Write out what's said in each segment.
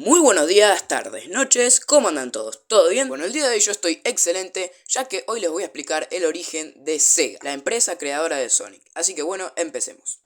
Muy buenos días, tardes, noches, ¿cómo andan todos? ¿Todo bien? Bueno, el día de hoy yo estoy excelente, ya que hoy les voy a explicar el origen de Sega, la empresa creadora de Sonic. Así que bueno, empecemos.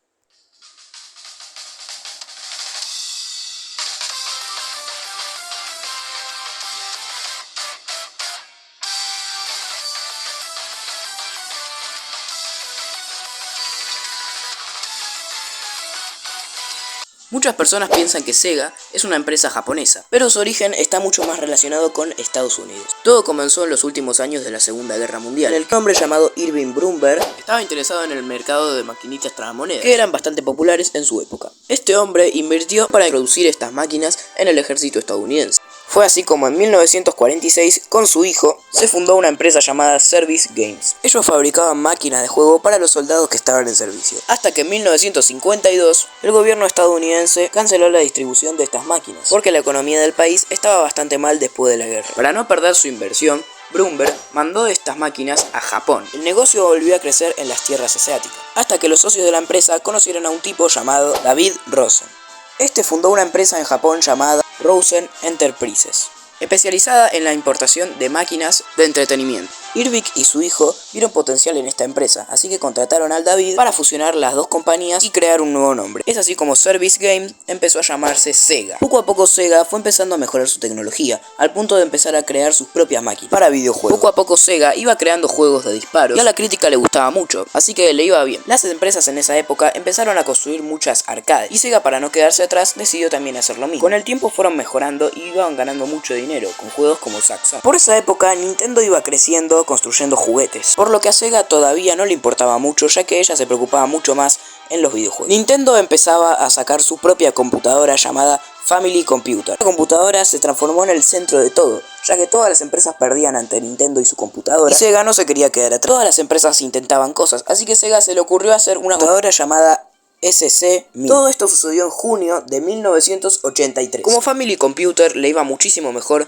Muchas personas piensan que Sega es una empresa japonesa, pero su origen está mucho más relacionado con Estados Unidos. Todo comenzó en los últimos años de la Segunda Guerra Mundial. El hombre llamado Irving Brumberg estaba interesado en el mercado de maquinitas tragamonedas, que eran bastante populares en su época. Este hombre invirtió para introducir estas máquinas en el ejército estadounidense. Fue así como en 1946, con su hijo, se fundó una empresa llamada Service Games. Ellos fabricaban máquinas de juego para los soldados que estaban en servicio. Hasta que en 1952, el gobierno estadounidense canceló la distribución de estas máquinas, porque la economía del país estaba bastante mal después de la guerra. Para no perder su inversión, Brumberg mandó estas máquinas a Japón. El negocio volvió a crecer en las tierras asiáticas, hasta que los socios de la empresa conocieron a un tipo llamado David Rosen. Este fundó una empresa en Japón llamada Rosen Enterprises, especializada en la importación de máquinas de entretenimiento. Irving y su hijo vieron potencial en esta empresa, así que contrataron al David para fusionar las dos compañías y crear un nuevo nombre. Es así como Service Games empezó a llamarse Sega. Poco a poco Sega fue empezando a mejorar su tecnología, al punto de empezar a crear sus propias máquinas para videojuegos. Poco a poco Sega iba creando juegos de disparos y a la crítica le gustaba mucho, así que le iba bien. Las empresas en esa época empezaron a construir muchas arcades, y Sega, para no quedarse atrás, decidió también hacer lo mismo. Con el tiempo fueron mejorando y iban ganando mucho dinero con juegos como Saxon. Por esa época Nintendo iba creciendo, construyendo juguetes, por lo que a Sega todavía no le importaba mucho, ya que ella se preocupaba mucho más en los videojuegos. Nintendo empezaba a sacar su propia computadora llamada Family Computer. La computadora se transformó en el centro de todo, ya que todas las empresas perdían ante Nintendo y su computadora, y Sega no se quería quedar atrás. Todas las empresas intentaban cosas, así que Sega se le ocurrió hacer una computadora llamada SC-1000. Todo esto sucedió en junio de 1983. Como Family Computer le iba muchísimo mejor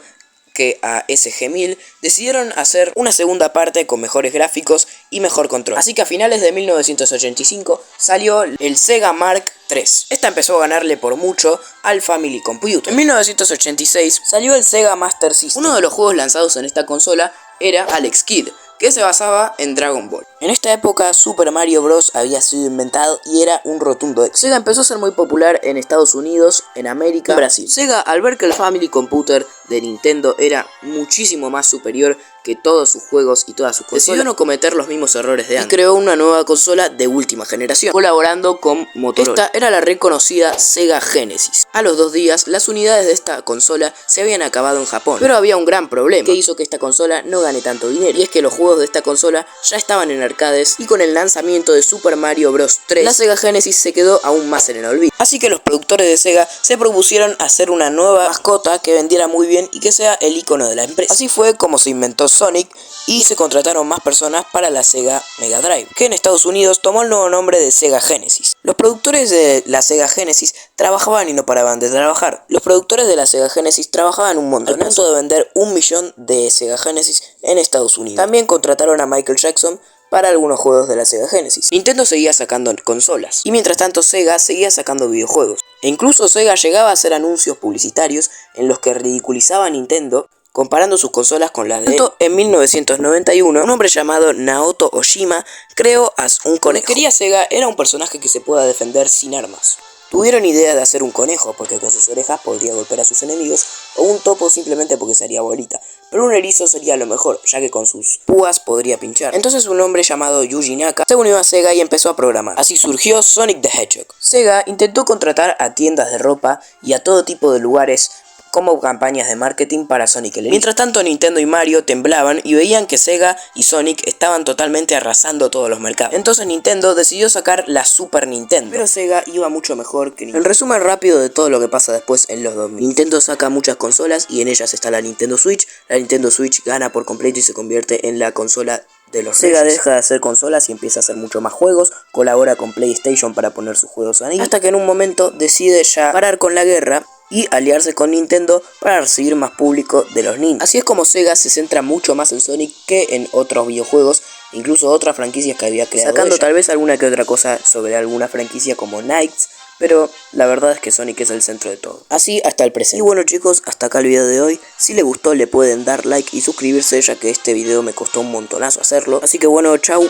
que a SG-1000, decidieron hacer una segunda parte con mejores gráficos y mejor control. Así que a finales de 1985 salió el Sega Mark III. Esta empezó a ganarle por mucho al Family Computer. En 1986 salió el Sega Master System. Uno de los juegos lanzados en esta consola era Alex Kidd, que se basaba en Dragon Ball. En esta época Super Mario Bros. Había sido inventado y era un rotundo éxito. Sega empezó a ser muy popular en Estados Unidos, en América y Brasil. Sega, al ver que el Family Computer de Nintendo era muchísimo más superior que todos sus juegos y todas sus consolas, decidió no cometer los mismos errores de antes y creó una nueva consola de última generación, colaborando con Motorola. Esta era la reconocida Sega Genesis. A los 2 días, las unidades de esta consola se habían acabado en Japón, pero había un gran problema que hizo que esta consola no gane tanto dinero, y es que los juegos de esta consola ya estaban en arcades, y con el lanzamiento de Super Mario Bros. 3, la Sega Genesis se quedó aún más en el olvido. Así que los productores de Sega se propusieron hacer una nueva mascota que vendiera muy bien y que sea el icono de la empresa. Así fue como se inventó Sonic, y se contrataron más personas para la Sega Mega Drive, que en Estados Unidos tomó el nuevo nombre de Sega Genesis. Los productores de la Sega Genesis trabajaban y no paraban de trabajar. Los productores de la Sega Genesis trabajaban un montón, al punto de vender 1 millón de Sega Genesis en Estados Unidos. También contrataron a Michael Jackson para algunos juegos de la Sega Genesis. Nintendo seguía sacando consolas, y mientras tanto Sega seguía sacando videojuegos. E incluso Sega llegaba a hacer anuncios publicitarios en los que ridiculizaba a Nintendo, comparando sus consolas con las de él. En 1991, un hombre llamado Naoto Oshima creó un conejo. Lo que quería Sega era un personaje que se pueda defender sin armas. Tuvieron idea de hacer un conejo porque con sus orejas podría golpear a sus enemigos, o un topo simplemente porque se haría bolita, pero un erizo sería lo mejor, ya que con sus púas podría pinchar. Entonces un hombre llamado Yuji Naka se unió a Sega y empezó a programar. Así surgió Sonic the Hedgehog. Sega intentó contratar a tiendas de ropa y a todo tipo de lugares como campañas de marketing para Sonic el Hedgehog. Mientras tanto, Nintendo y Mario temblaban y veían que Sega y Sonic estaban totalmente arrasando todos los mercados. Entonces Nintendo decidió sacar la Super Nintendo, pero Sega iba mucho mejor que Nintendo. El resumen rápido de todo lo que pasa después en los 2000. Nintendo saca muchas consolas y en ellas está la Nintendo Switch. La Nintendo Switch gana por completo y se convierte en la consola de los Sega reyes. Deja de hacer consolas y empieza a hacer mucho más juegos, colabora con PlayStation para poner sus juegos ahí, hasta que en un momento decide ya parar con la guerra y aliarse con Nintendo para recibir más público de los niños. Así es como Sega se centra mucho más en Sonic que en otros videojuegos, incluso otras franquicias que había creado sacando ella, tal vez alguna que otra cosa sobre alguna franquicia como Knights, pero la verdad es que Sonic es el centro de todo. Así hasta el presente. Y bueno chicos, hasta acá el video de hoy. Si les gustó le pueden dar like y suscribirse, ya que este video me costó un montonazo hacerlo. Así que bueno, chau.